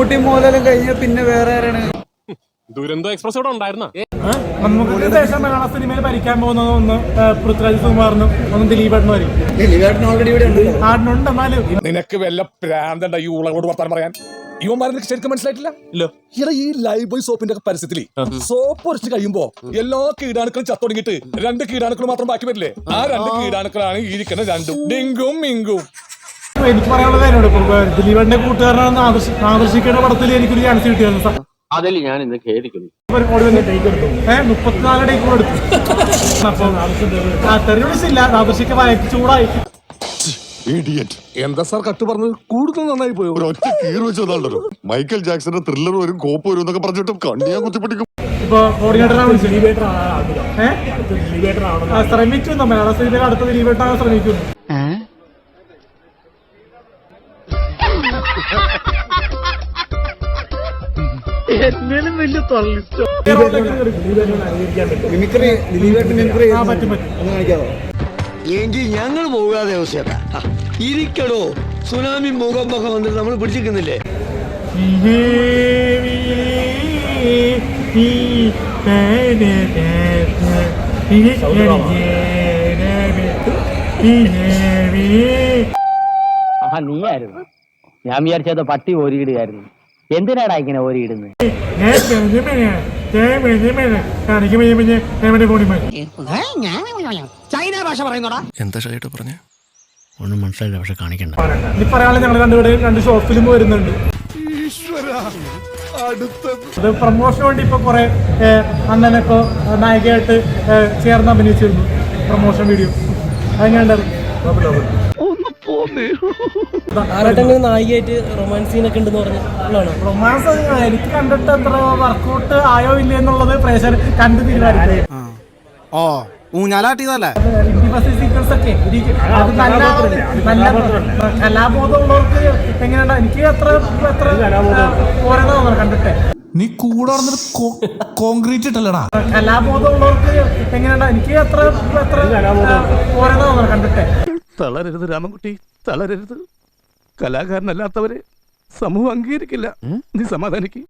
മമ്മൂട്ടി മോഹൻലാലും കഴിഞ്ഞ പിന്നെ വേറെ ആരാണ്? ദുരന്തോ എക്സ്പ്രസ് ഇവിടെ ഉണ്ടായിരുന്ന നമുക്ക് ശേഷം മലയാള സിനിമയിൽ ഭരിക്കാൻ പോകുന്നത് ഒന്ന് പൃഥ്വിരാജ് സുകുമാറിനും ഒന്ന് ദിലീപേട്ടനും ആയിരിക്കും. ദിലീപേട്ടൻ ഓൾറെഡി ഇവിടെ ഉണ്ട്. ആടിനുണ്ട് എന്നാലും നിനക്ക് വല്ല പ്രാന്തണ്ട ഈ ഊളകളോട് വർത്താനം പറയാൻ. ഇവന്മാരെ ശരിക്കും മനസ്സിലായിട്ടില്ല. ഇവിടെ ഈ ലൈഫ് ബോയ് സോപ്പിന്റെ ഒക്കെ പരസ്യത്തില് സോപ്പ് ഉരച്ച് കഴിയുമ്പോ എല്ലാ കീടാണുക്കളും ചത്തൊടുങ്ങിട്ട് 2 കീടാണുക്കൾ മാത്രം ബാക്കി വരില്ലേ? ആ 2 കീടാണുക്കളാണ് ഈ ഇരിക്കുന്ന 2 ഡിങ്കും മിങ്കും. എനിക്ക് പറയാനുള്ളത് എന്നോട് ദിലീപേട്ടന്റെ കൂട്ടുകാരനാണെന്ന് ആദർശിക്കേണ്ട പടത്തിൽ എനിക്കൊരു ചാൻസ് കിട്ടിയായിരുന്നു. അതിൽ ഞാൻ ഇന്ന് ഖേദിക്കുന്നു. 34 ടേക്കുകൾ എടുത്തു. തെരഞ്ഞെടുപ്പില്ല ആദർശിക്ക് വയക്ക് ചൂടായി. എന്താ സാർ കട്ട് പറഞ്ഞത്? കൂടുതൽ നന്നായി പോയി. ഒറ്റ കീറ് വെച്ചതാണല്ലോ. മൈക്കൽ ജാക്സന്റെ ത്രില്ലർ വരും, കോപ്പ് വരും എന്നൊക്കെ പറഞ്ഞിട്ടും കണ്ടിയാ കുത്തിപ്പിടിക്കും. ഇപ്പൊ കോർഡിനേറ്ററാണ് ശ്രമിക്കുന്നു. മലയാള സിനിമയിൽ അടുത്ത ദിലീപേട്ടനാണ് ശ്രമിക്കുന്നു. എങ്കിൽ ഞങ്ങൾ പോകാതെ ഇരിക്കടോ. സുനാമി മുഖം വന്നിട്ട് നമ്മൾ പിടിച്ചിരിക്കുന്നില്ലേ? നീയായിരുന്നു. ഞാൻ വിചാരിച്ചത് പട്ടി ഓരിയിടുകയായിരുന്നു. എന്തിനാടാ ഇങ്ങനെ ഓരിയിടുന്നത്? ചൈന ഭാഷ പറയുന്നോടാ. എന്താ ഷൈട്ട് പറഞ്ഞ? ഒന്നും മനസ്സിലായില്ല, പക്ഷെ കാണിക്കണ്ട. ഇനി പറയാനുള്ള ഞങ്ങൾ രണ്ടുപേരും 2 ഷോർട്ട് ഫിലിം വരുന്നുണ്ട്. അത് പ്രൊമോഷന് വേണ്ടി ഇപ്പൊ കുറെ അണ്ണനെ ഇപ്പൊ നായികയായിട്ട് ചേർന്ന് അഭിനയിച്ചിരുന്നു. പ്രൊമോഷൻ വീഡിയോ അതെങ്ങനെയുണ്ടായിരുന്നു? നായികയായിട്ട് റൊമാൻസ് സീനൊക്കെ ഉണ്ടെന്ന് പറഞ്ഞു. റൊമാൻസ് എനിക്ക് കണ്ടിട്ട് അത്ര വർക്കൗട്ട് ആയോ ഇല്ല എന്നുള്ളത് പ്രേക്ഷകർ കണ്ടു തീരുമാനിക്കും. ഊഞ്ഞാലാട്ടിയതല്ലേ സീക്വൻസ് ഒക്കെ അത് നല്ല കലാബോധമുള്ളവർക്ക് എങ്ങനെയുണ്ട്? എനിക്ക് എത്ര പോരെന്ന് കണ്ടിട്ടെ. നീ കൂടെ കോൺക്രീറ്റ് ഇട്ടല്ലടാ. കലാബോധമുള്ളവർക്ക് എങ്ങനെയുണ്ട്? എനിക്ക് എത്ര പോരെന്ന് കണ്ടിട്ടെ. തളരരുത് രാമൻകുട്ടി, തളരരുത്. കലാകാരനല്ലാത്തവരെ സമൂഹം അംഗീകരിക്കില്ല. നീ സമാധാനിക്ക്.